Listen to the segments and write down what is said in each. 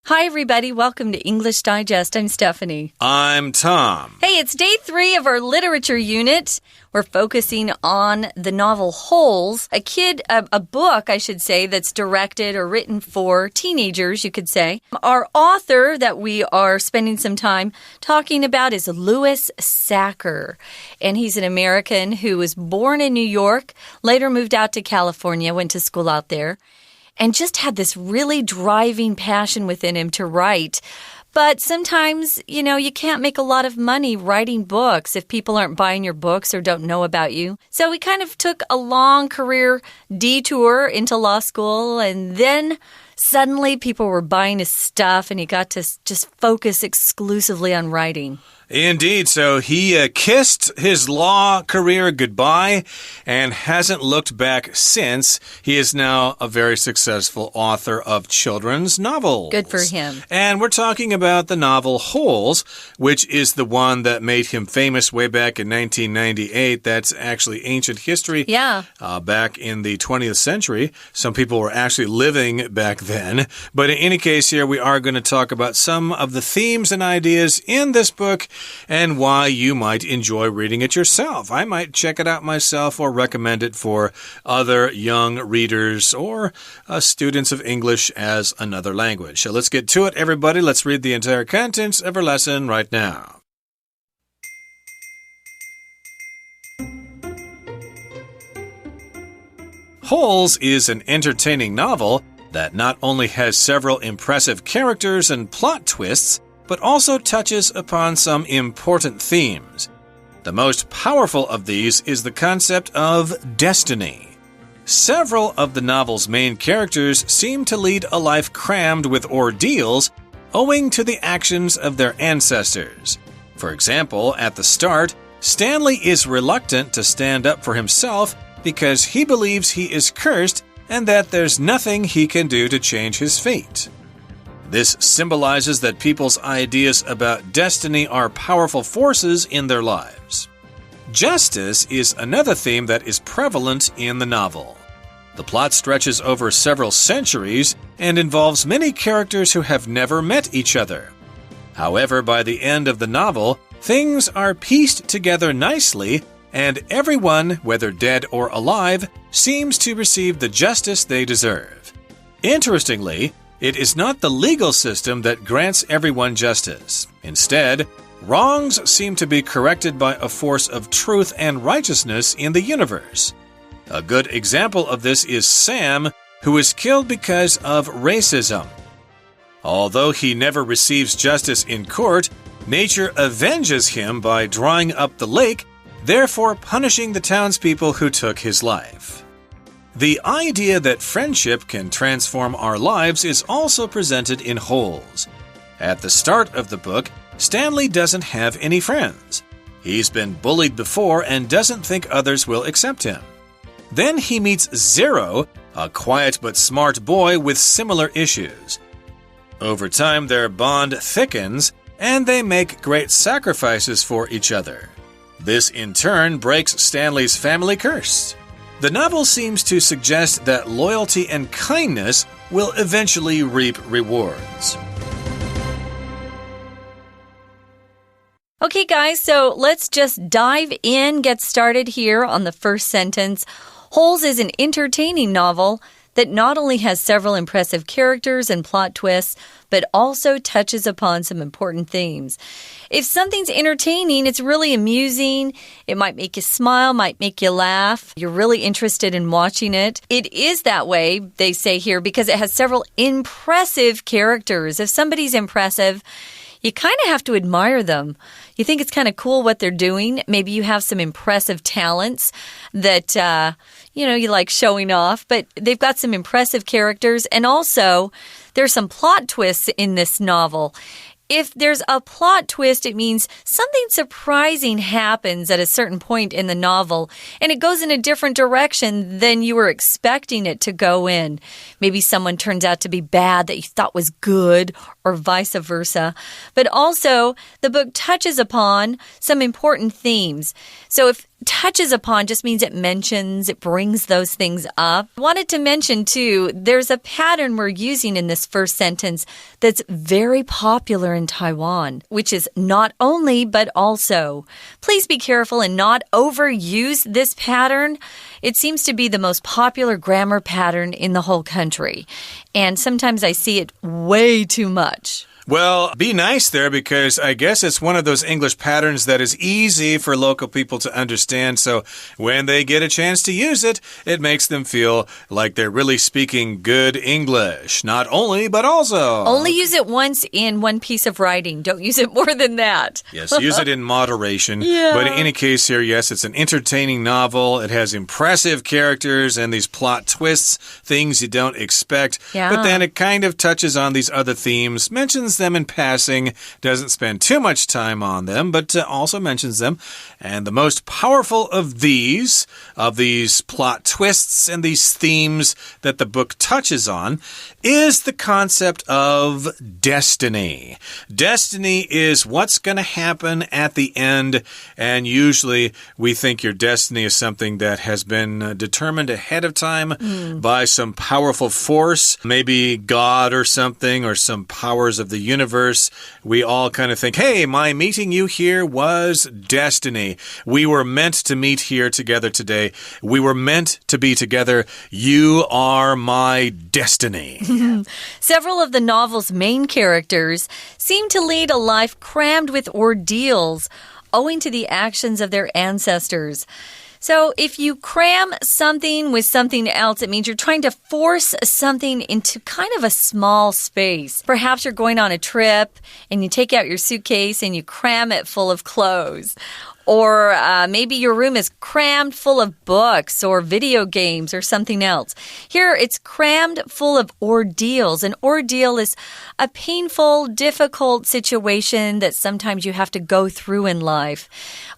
Hi, everybody. Welcome to English Digest. I'm Stephanie. I'm Tom. Hey, it's day 3 of our literature unit. We're focusing on the novel Holes, a book, I should say, that's directed or written for teenagers, you could say. Our author that we are spending some time talking about is Louis Sachar. And he's an American who was born in New York, later moved out to California, went to school out there, and just had this really driving passion within him to write. But sometimes, you can't make a lot of money writing books if people aren't buying your books or don't know about you. So he kind of took a long career detour into law school, and then suddenly people were buying his stuff, and he got to just focus exclusively on writing. Indeed. So he kissed his law career goodbye and hasn't looked back since. He is now a very successful author of children's novels. Good for him. And we're talking about the novel Holes, which is the one that made him famous way back in 1998. That's actually ancient history. Yeah. Back in the 20th century. Some people were actually living back then. But in any case, here we are going to talk about some of the themes and ideas in this book and why you might enjoy reading it yourself. I might check it out myself or recommend it for other young readers or students of English as another language. So let's get to it, everybody. Let's read the entire contents of our lesson right now. Holes is an entertaining novel that not only has several impressive characters and plot twists, but also touches upon some important themes. The most powerful of these is the concept of destiny. Several of the novel's main characters seem to lead a life crammed with ordeals owing to the actions of their ancestors. For example, at the start, Stanley is reluctant to stand up for himself because he believes he is cursed and that there's nothing he can do to change his fate. This symbolizes that people's ideas about destiny are powerful forces in their lives. Justice is another theme that is prevalent in the novel. The plot stretches over several centuries and involves many characters who have never met each other. However, by the end of the novel, things are pieced together nicely, and everyone, whether dead or alive, seems to receive the justice they deserve. Interestingly, it is not the legal system that grants everyone justice. Instead, wrongs seem to be corrected by a force of truth and righteousness in the universe. A good example of this is Sam, who is killed because of racism. Although he never receives justice in court, nature avenges him by drying up the lake, therefore punishing the townspeople who took his life. The idea that friendship can transform our lives is also presented in Holes. At the start of the book, Stanley doesn't have any friends. He's been bullied before and doesn't think others will accept him. Then he meets Zero, a quiet but smart boy with similar issues. Over time, their bond thickens, and they make great sacrifices for each other. This, in turn, breaks Stanley's family curse. The novel seems to suggest that loyalty and kindness will eventually reap rewards. Okay, guys, so let's just dive in, get started here on the first sentence. Holes is an entertaining novel that not only has several impressive characters and plot twists, but also touches upon some important themes. If something's entertaining, it's really amusing. It might make you smile, might make you laugh. You're really interested in watching it. It is that way, they say here, because it has several impressive characters. If somebody's impressive, you kind of have to admire them. You think it's kind of cool what they're doing. Maybe you have some impressive talents that, you like showing off, but they've got some impressive characters. And also, there's some plot twists in this novel. if there's a plot twist, it means something surprising happens at a certain point in the novel, and it goes in a different direction than you were expecting it to go in. Maybe someone turns out to be bad that you thought was good, or vice versa. But also, the book touches upon some important themes. So if touches upon just means it mentions, it brings those things up. I wanted to mention, too, there's a pattern we're using in this first sentence that's very popular in Taiwan, which is not only, but also. Please be careful and not overuse this pattern. It seems to be the most popular grammar pattern in the whole country. And sometimes I see it way too much. Well, be nice there because I guess it's one of those English patterns that is easy for local people to understand. So when they get a chance to use it, it makes them feel like they're really speaking good English. Not only, but also. Only use it once in one piece of writing. Don't use it more than that. Yes, use it in moderation. Yeah. But in any case here, yes, it's an entertaining novel. It has impressive characters and these plot twists, things you don't expect. Yeah. But then it kind of touches on these other themes, mentions them in passing, doesn't spend too much time on them, but also mentions them. And the most powerful of these plot twists and these themes that the book touches on is the concept of destiny. Destiny is what's going to happen at the end, and usually we think your destiny is something that has been determined ahead of time by some powerful force, maybe God or something, or some powers of the universe. We all kind of think, hey, my meeting you here was destiny. We were meant to meet here together today. We were meant to be together. You are my destiny. Several of the novel's main characters seem to lead a life crammed with ordeals owing to the actions of their ancestors. So if you cram something with something else, it means you're trying to force something into kind of a small space. Perhaps you're going on a trip and you take out your suitcase and you cram it full of clothes. Or maybe your room is crammed full of books or video games or something else. Here, it's crammed full of ordeals. An ordeal is a painful, difficult situation that sometimes you have to go through in life.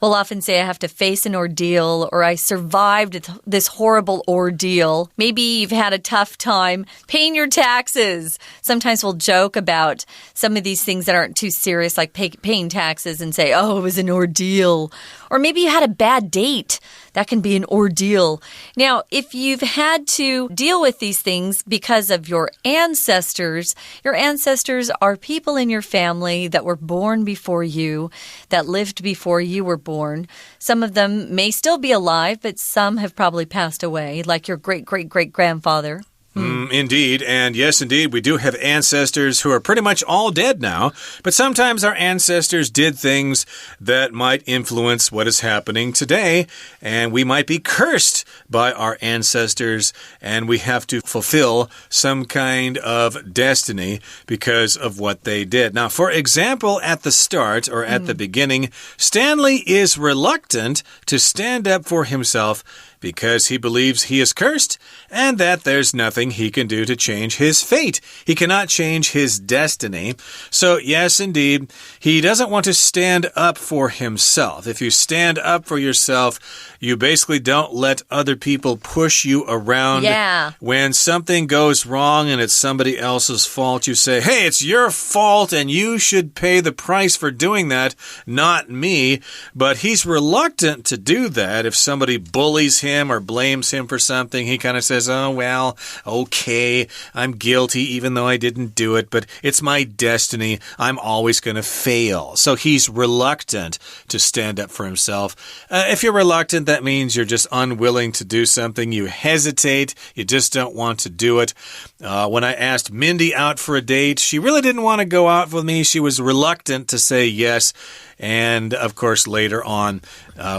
We'll often say, I have to face an ordeal, or I survived this horrible ordeal. Maybe you've had a tough time paying your taxes. Sometimes we'll joke about some of these things that aren't too serious, like paying taxes, and say, oh, it was an ordeal. Or maybe you had a bad date. That can be an ordeal. Now, if you've had to deal with these things because of your ancestors are people in your family that were born before you, that lived before you were born. Some of them may still be alive, but some have probably passed away, like your great-great-great-grandfather. Indeed, and yes, indeed, we do have ancestors who are pretty much all dead now, but sometimes our ancestors did things that might influence what is happening today, and we might be cursed by our ancestors, and we have to fulfill some kind of destiny because of what they did. Now, for example, at the start, or at the beginning, Stanley is reluctant to stand up for himself because he believes he is cursed and that there's nothing he can do to change his fate. He cannot change his destiny. So, yes, indeed, he doesn't want to stand up for himself. If you stand up for yourself, you basically don't let other people push you around. Yeah. When something goes wrong and it's somebody else's fault, you say, hey, it's your fault and you should pay the price for doing that, not me. But he's reluctant to do that. If somebody bullies him or blames him for something, he kind of says, oh, well, okay, I'm guilty even though I didn't do it, but it's my destiny. I'm always going to fail. So he's reluctant to stand up for himself. If you're reluctant, that means you're just unwilling to do something. You hesitate. You just don't want to do it. When I asked Mindy out for a date, she really didn't want to go out with me. She was reluctant to say yes. And, of course, later on,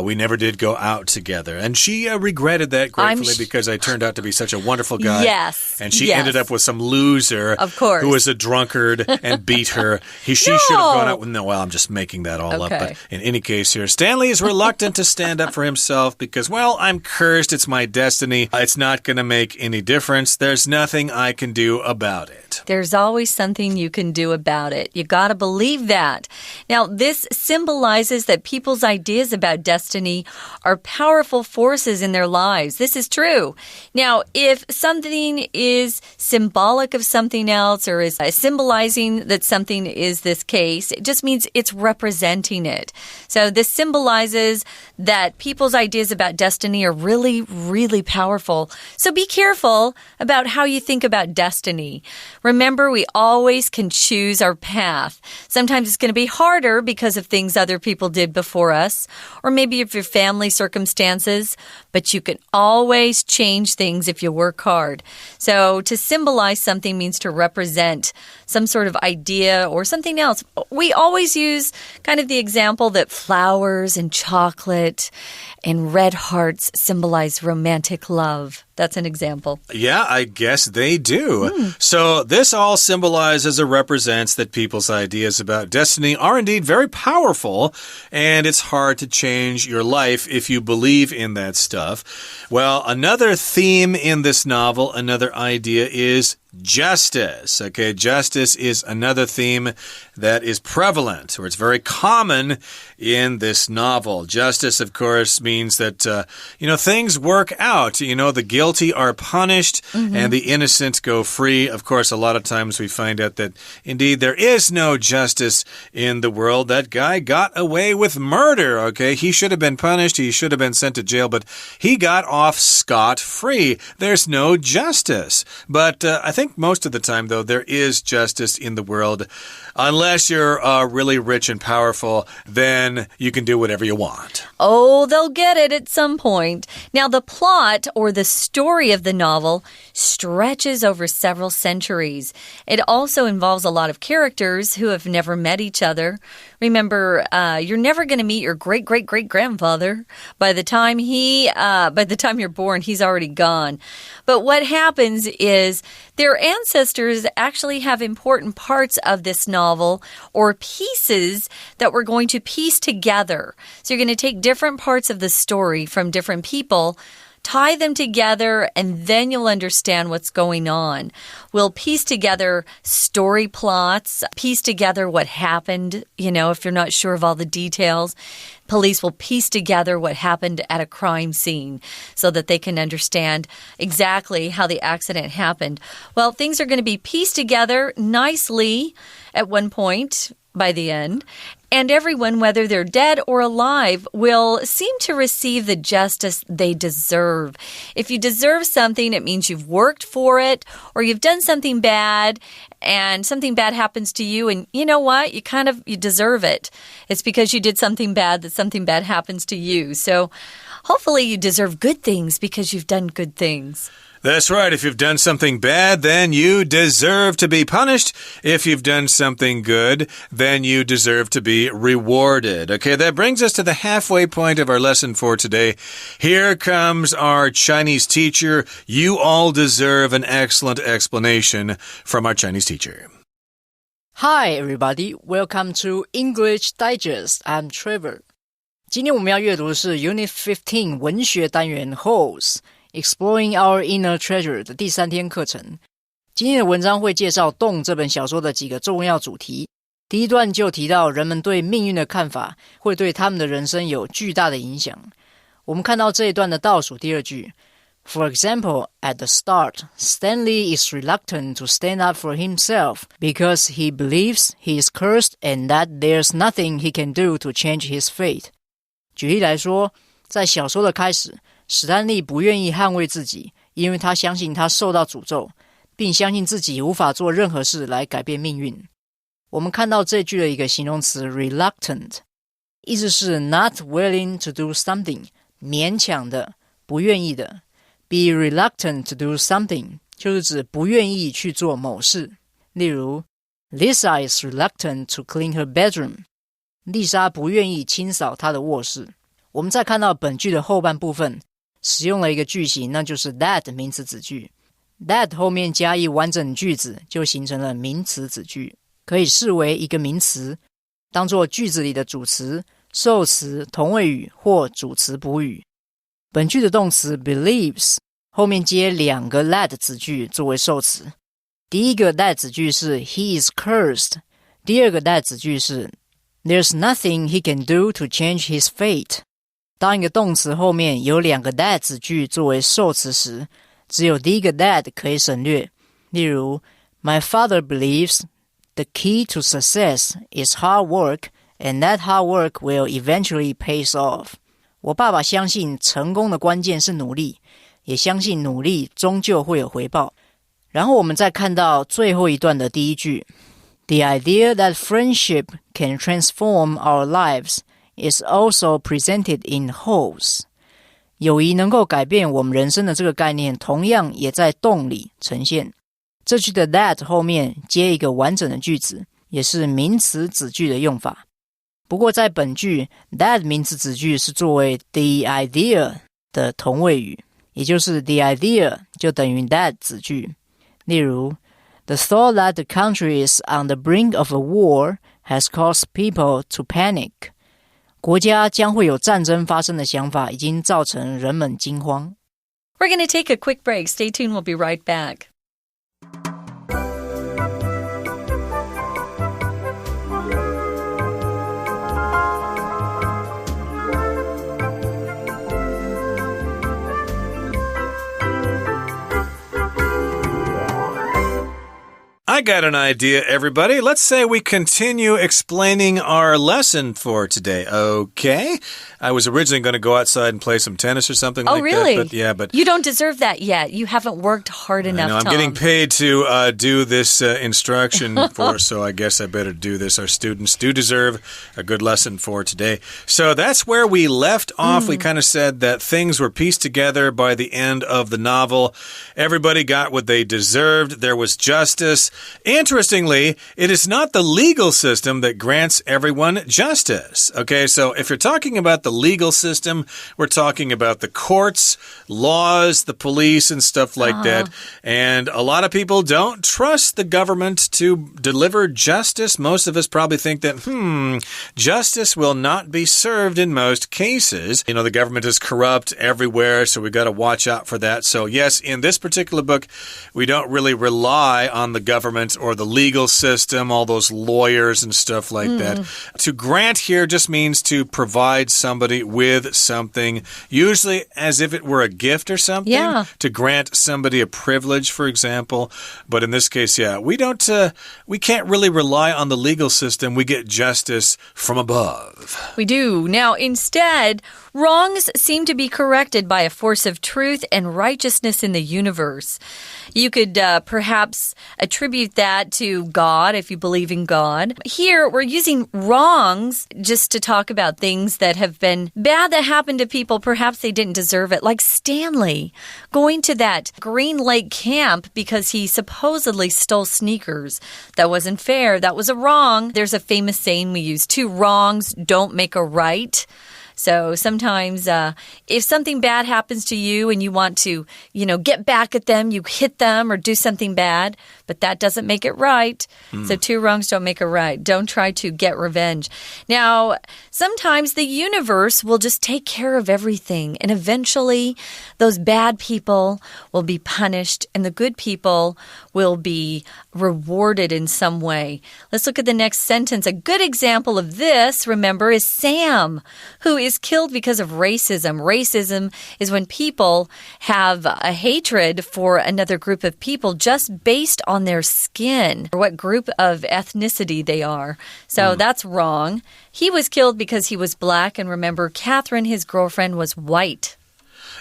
we never did go out together. And she regretted that gratefully because I turned out to be such a wonderful guy. Yes. And she ended up with some loser of course. Who was a drunkard and beat her. She should have gone out with... No, well, I'm just making that all up. But in any case here, Stanley is reluctant to stand up for himself because, well, I'm cursed. It's my destiny. It's not going to make any difference. There's nothing I can do about it. There's always something you can do about it. You got to believe that. Now, this symbolizes that people's ideas about destiny are powerful forces in their lives. This is true. Now, if something is symbolic of something else or is symbolizing that something is this case, it just means it's representing it. So this symbolizes that people's ideas about destiny are really, really powerful. So be careful about how you think about destiny. Remember, we always can choose our path. Sometimes it's going to be harder because of things other people did before us, or maybe of your family circumstances, but you can always change things if you work hard. So to symbolize something means to represent some sort of idea or something else. We always use kind of the example that flowers and chocolate and red hearts symbolize romantic love. That's an example. Yeah, I guess they do. So this all symbolizes or represents that people's ideas about destiny are indeed very powerful, and it's hard to change your life if you believe in that stuff. Well, another theme in this novel, another idea is justice. Okay, justice is another theme that is prevalent, or it's very common in this novel. Justice, of course, means that, things work out. The guilty are punished and the innocent go free. Of course, a lot of times we find out that, indeed, there is no justice in the world. That guy got away with murder, okay? He should have been punished. He should have been sent to jail, but he got off scot-free. There's no justice. But I think most of the time, though, there is justice in the world. Unless you're really rich and powerful, then you can do whatever you want. Oh, they'll get it at some point. Now, the plot or the story of the novel stretches over several centuries. It also involves a lot of characters who have never met each other. Remember, you're never going to meet your great-great-great-grandfather. By the time you're born, he's already gone. But what happens is their ancestors actually have important parts of this novel or pieces that we're going to piece together. So you're going to take different parts of the story from different people, tie them together, and then you'll understand what's going on. We'll piece together story plots, piece together what happened, if you're not sure of all the details. Police will piece together what happened at a crime scene so that they can understand exactly how the accident happened. Well, things are going to be pieced together nicely at one point by the end. And everyone, whether they're dead or alive, will seem to receive the justice they deserve. If you deserve something, it means you've worked for it, or you've done something bad, and something bad happens to you, and you know what? You deserve it. It's because you did something bad that something bad happens to you. So hopefully you deserve good things because you've done good things. That's right. If you've done something bad, then you deserve to be punished. If you've done something good, then you deserve to be rewarded. Okay, that brings us to the halfway point of our lesson for today. Here comes our Chinese teacher. You all deserve an excellent explanation from our Chinese teacher. Hi, everybody. Welcome to English Digest. I'm Trevor. 今天我们要阅读的是 Unit 15 文学单元 Holes。Exploring Our Inner Treasure 的第3天课程。今天的文章会介绍《洞》这本小说的几个重要主题。第一段就提到人们对命运的看法会对他们的人生有巨大的影响。我们看到这一段的倒数第2句 For example, at the start, Stanley is reluctant to stand up for himself because he believes he is cursed and that there's nothing he can do to change his fate. 举例来说，在小说的开始，史丹利不愿意捍卫自己，因为他相信他受到诅咒，并相信自己无法做任何事来改变命运。我们看到这句的一个形容词 reluctant， 意思是 not willing to do something， 勉强的，不愿意的。Be reluctant to do something 就是指不愿意去做某事。例如 Lisa is reluctant to clean her bedroom. 丽莎不愿意清扫她的卧室。我们再看到本句的后半部分，使用了一个句型，那就是 that 名词子句。that 后面加一完整句子，就形成了名词子句，可以视为一个名词，当作句子里的主词、受词、同位语或主词补语。本句的动词 believes 后面接两个 that 子句作为受词。第一个 that 子句是 he is cursed， 第二个 that 子句是 there's nothing he can do to change his fate。 当一个动词后面有两个 that 子句作为受词时，只有第一个 that 可以省略。例如 My father believes the key to success is hard work and that hard work will eventually pay off。 我爸爸相信成功的关键是努力，也相信努力终究会有回报。然后我们再看到最后一段的第一句 The idea that friendship can transform our lives is also presented in wholes。 友谊能够改变我们人生的这个概念同样也在动里呈现。这句的 that 后面接一个完整的句子，也是名词子句的用法。不过在本句 that 名词子句是作为 the idea 的同位语，也就是 the idea 就等于 that 子句。例如 The thought that the country is on the brink of a war has caused people to panic。 国家将会有战争发生的想法已经造成人们惊慌。 We're going to take a quick break. Stay tuned. We'll be right back. I got an idea, everybody. Let's say we continue explaining our lesson for today, okay? I was originally going to go outside and play some tennis or something like really? that. But you don't deserve that yet. You haven't worked hard enough, I'm Tom. getting paid to do this instruction for, so I guess I better do this. Our students do deserve a good lesson for today. So that's where we left off. We kind of said that things were pieced together by the end of the novel. Everybody got what they deserved. There was justice. Interestingly, it is not the legal system that grants everyone justice. Okay, so if you're talking about the legal system, we're talking about the courts, laws, the police, and stuff like that. And a lot of people don't trust the government to deliver justice. Most of us probably think that, justice will not be served in most cases. You know, the government is corrupt everywhere, so we got to watch out for that. So yes, in this particular book, we don't really rely on the government or the legal system, all those lawyers and stuff like that. To grant here just means to provide somebody with something, usually as if it were a gift or something. Yeah. To grant somebody a privilege, for example. But in this case, we can't really rely on the legal system. We get justice from above. We do. Now, instead, wrongs seem to be corrected by a force of truth and righteousness in the universe. You could perhaps attribute that to God if you believe in God. Here, we're using wrongs just to talk about things that have been bad that happened to people. Perhaps they didn't deserve it, like Stanley going to that Green Lake camp because he supposedly stole sneakers. That wasn't fair. That was a wrong. There's a famous saying we use, 2 wrongs don't make a right. So sometimes if something bad happens to you and you want to, get back at them, you hit them or do something bad, but that doesn't make it right. So 2 wrongs don't make a right. Don't try to get revenge. Now, sometimes the universe will just take care of everything, and eventually those bad people will be punished and the good people will be rewarded in some way. Let's look at the next sentence. A good example of this, remember, is Sam, who is killed because of racism. Racism is when people have a hatred for another group of people just based on their skin or what group of ethnicity they are. So that's wrong. He was killed because he was black, and remember, Catherine, his girlfriend, was white.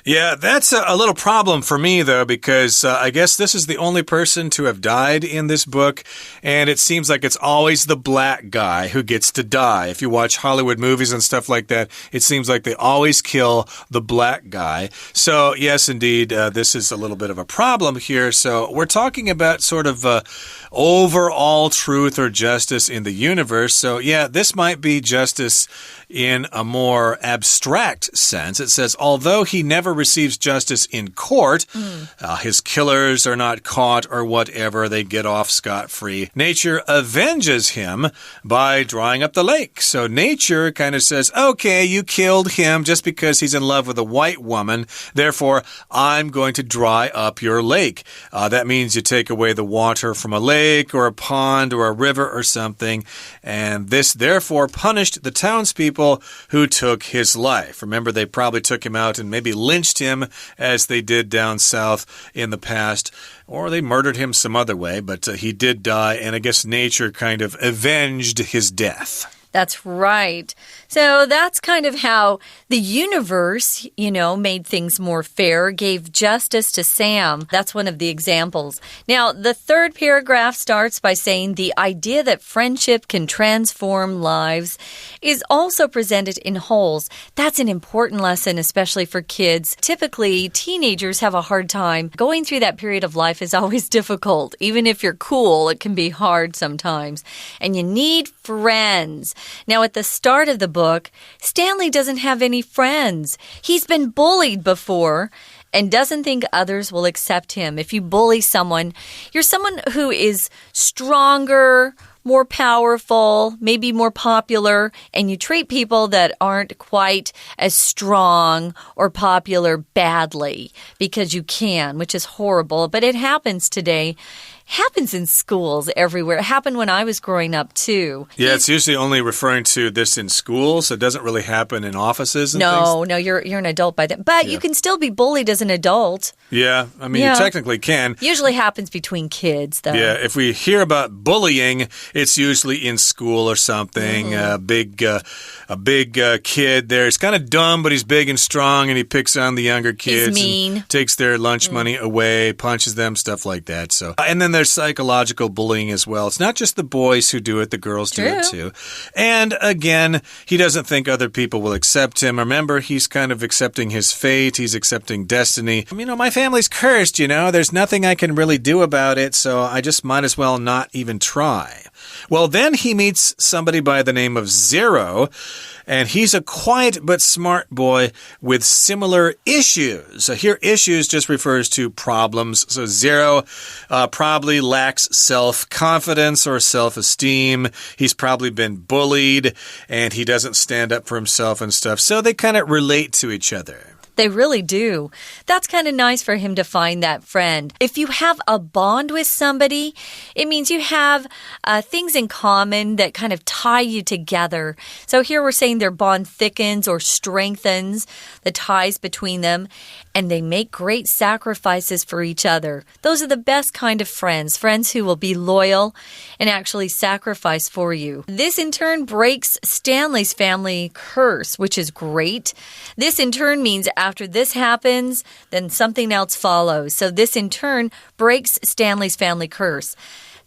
Yeah, that's a little problem for me, though, because I guess this is the only person to have died in this book, and it seems like it's always the black guy who gets to die. If you watch Hollywood movies and stuff like that, it seems like they always kill the black guy. So, yes, indeed, this is a little bit of a problem here. So, we're talking about sort of overall truth or justice in the universe. So, yeah, this might be justice in a more abstract sense. It says, although he never receives justice in court, his killers are not caught or whatever, they get off scot-free. Nature avenges him by drying up the lake. So nature kind of says, okay, you killed him just because he's in love with a white woman, therefore I'm going to dry up your lake. That means you take away the water from a lake or a pond or a river or something, and this therefore punished the townspeople who took his life. Remember, they probably took him out and maybe lynched him as they did down south in the past, or they murdered him some other way, but he did die, and I guess nature kind of avenged his death. That's right. So that's kind of how the universe, made things more fair, gave justice to Sam. That's one of the examples. Now, the third paragraph starts by saying the idea that friendship can transform lives is also presented in wholes. That's an important lesson, especially for kids. Typically, teenagers have a hard time. Going through that period of life is always difficult. Even if you're cool, it can be hard sometimes. And you need friends. Now, at the start of the book, Stanley doesn't have any friends. He's been bullied before and doesn't think others will accept him. If you bully someone, you're someone who is stronger, more powerful, maybe more popular, and you treat people that aren't quite as strong or popular badly because you can, which is horrible. But it happens today. Happens in schools everywhere. It happened when I was growing up, too. Yeah, it's usually only referring to this in schools. So it doesn't really happen in offices and things. No, you're an adult by then. But you can still be bullied as an adult. Yeah, I mean, you technically can. Usually happens between kids, though. Yeah, if we hear about bullying, it's usually in school or something. A big kid there. He's kind of dumb, but he's big and strong, and he picks on the younger kids. He's mean. Takes their lunch money away, punches them, stuff like that. So, and then there's psychological bullying as well. It's not just the boys who do it, the girls do it too. And again, he doesn't think other people will accept him. Remember, he's kind of accepting his fate. He's accepting destiny. My family's cursed, There's nothing I can really do about it, so I just might as well not even try. Well, then he meets somebody by the name of Zero, and he's a quiet but smart boy with similar issues. So here, issues just refers to problems. So Zero probably lacks self-confidence or self-esteem. He's probably been bullied, and he doesn't stand up for himself and stuff. So they kind of relate to each other. They really do. That's kind of nice for him to find that friend. If you have a bond with somebody, it means you have things in common that kind of tie you together. So here we're saying their bond thickens or strengthens the ties between them, and they make great sacrifices for each other. Those are the best kind of friends who will be loyal and actually sacrifice for you. This in turn breaks Stanley's family curse, which is great. This in turn means after this happens, then something else follows. So this in turn breaks Stanley's family curse.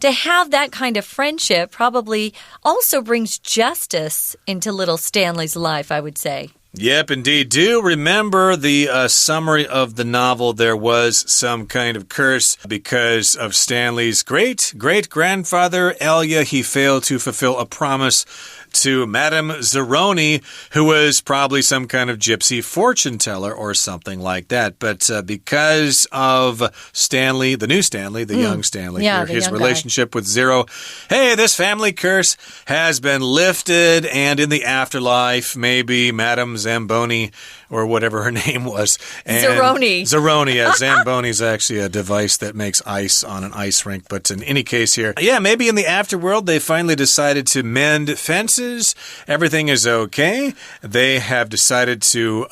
To have that kind of friendship probably also brings justice into little Stanley's life, I would say. Yep, indeed. Do remember the summary of the novel. There was some kind of curse because of Stanley's great-great-grandfather, Elia. He failed to fulfill a promise to Madame Zeroni, who was probably some kind of gypsy fortune teller or something like that. But because of Stanley, the new Stanley, the young Stanley, his relationship with Zero, hey, this family curse has been lifted, and in the afterlife, maybe Madame Zamboni or whatever her name was. Zeroni, yeah. Zamboni is actually a device that makes ice on an ice rink. But in any case here, yeah, maybe in the afterworld, they finally decided to mend fences. Everything is okay. They have decided to,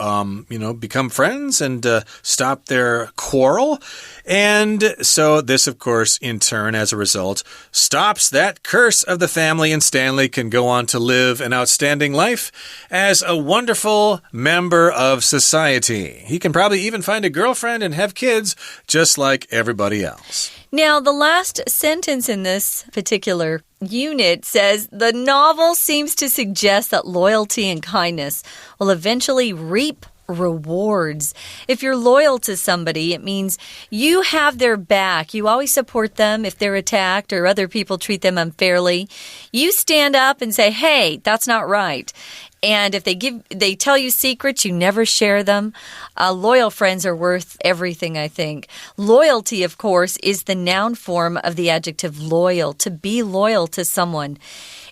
become friends and stop their quarrel. And so this, of course, in turn, as a result, stops that curse of the family, and Stanley can go on to live an outstanding life as a wonderful member of society. He can probably even find a girlfriend and have kids just like everybody else. Now, the last sentence in this particular unit says, the novel seems to suggest that loyalty and kindness will eventually reap rewards. If you're loyal to somebody, it means you have their back. You always support them if they're attacked or other people treat them unfairly. You stand up and say, hey, that's not right. And if they tell you secrets, you never share them. Loyal friends are worth everything, I think. Loyalty, of course, is the noun form of the adjective loyal, to be loyal to someone.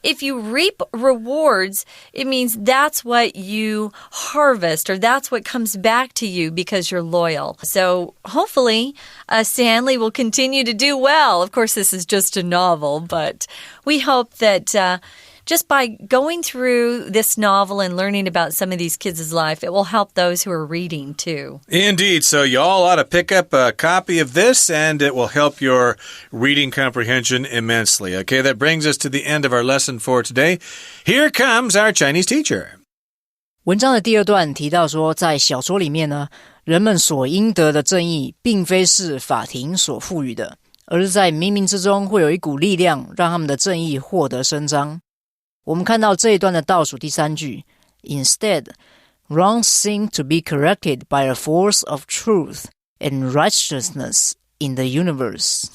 If you reap rewards, it means that's what you harvest, or that's what comes back to you because you're loyal. So hopefully, Stanley will continue to do well. Of course, this is just a novel, but we hope that just by going through this novel and learning about some of these kids' life, it will help those who are reading too. Indeed. So you all ought to pick up a copy of this, and it will help your reading comprehension immensely. Okay, that brings us to the end of our lesson for today. Here comes our Chinese teacher. 文章的第二段提到说，在小说里面呢，人们所应得的正义并非是法庭所赋予的，而是在冥冥之中会有一股力量让他们的正义获得伸张。我们看到这一段的倒数第三句 Instead, wrongs seem to be corrected by a force of truth and righteousness in the universe.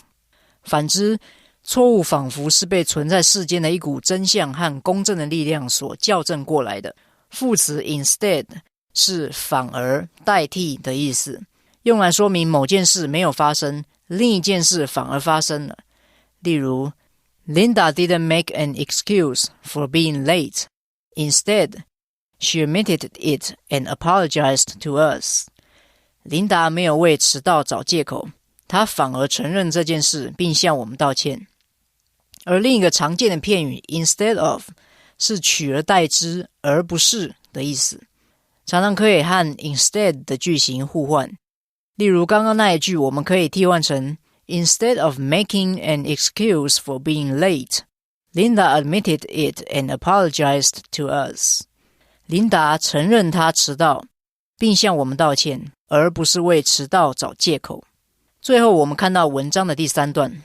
反之，错误仿佛是被存在世间的一股真相和公正的力量所校正过来的。副词 instead 是反而、代替的意思，用来说明某件事没有发生，另一件事反而发生了。例如Linda didn't make an excuse for being late. Instead, she admitted it and apologized to us. 琳达没有为迟到找借口，她反而承认这件事并向我们道歉。而另一个常见的片语 instead of 是取而代之而不是的意思，常常可以和 instead 的句型互换。例如刚刚那一句，我们可以替换成Instead of making an excuse for being late, Linda admitted it and apologized to us. 琳达承认她迟到，并向我们道歉，而不是为迟到找借口。最后我们看到文章的第三段，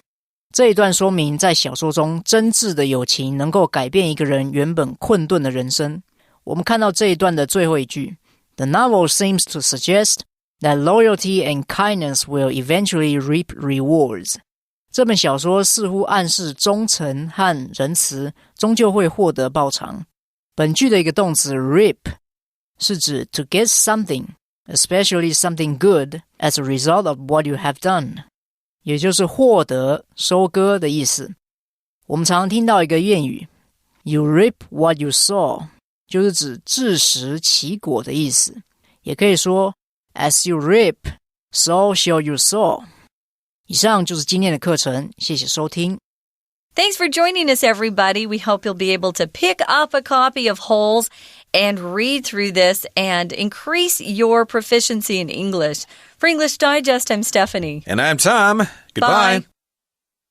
这一段说明在小说中真挚的友情能够改变一个人原本困顿的人生。我们看到这一段的最后一句 The novel seems to suggest that loyalty and kindness will eventually reap rewards. 这本小说似乎暗示忠诚和仁慈终究会获得报偿。本句的一个动词 reap 是指 to get something, especially something good, as a result of what you have done. 也就是获得、收割的意思。我们常常听到一个谚语 You reap what you sow, 就是指自食其果的意思。也可以说As you reap, so shall you sow. 以上就是今天的课程，谢谢收听。Thanks for joining us, everybody. We hope you'll be able to pick up a copy of Holes and read through this and increase your proficiency in English. For English Digest, I'm Stephanie. And I'm Tom. Goodbye. Bye.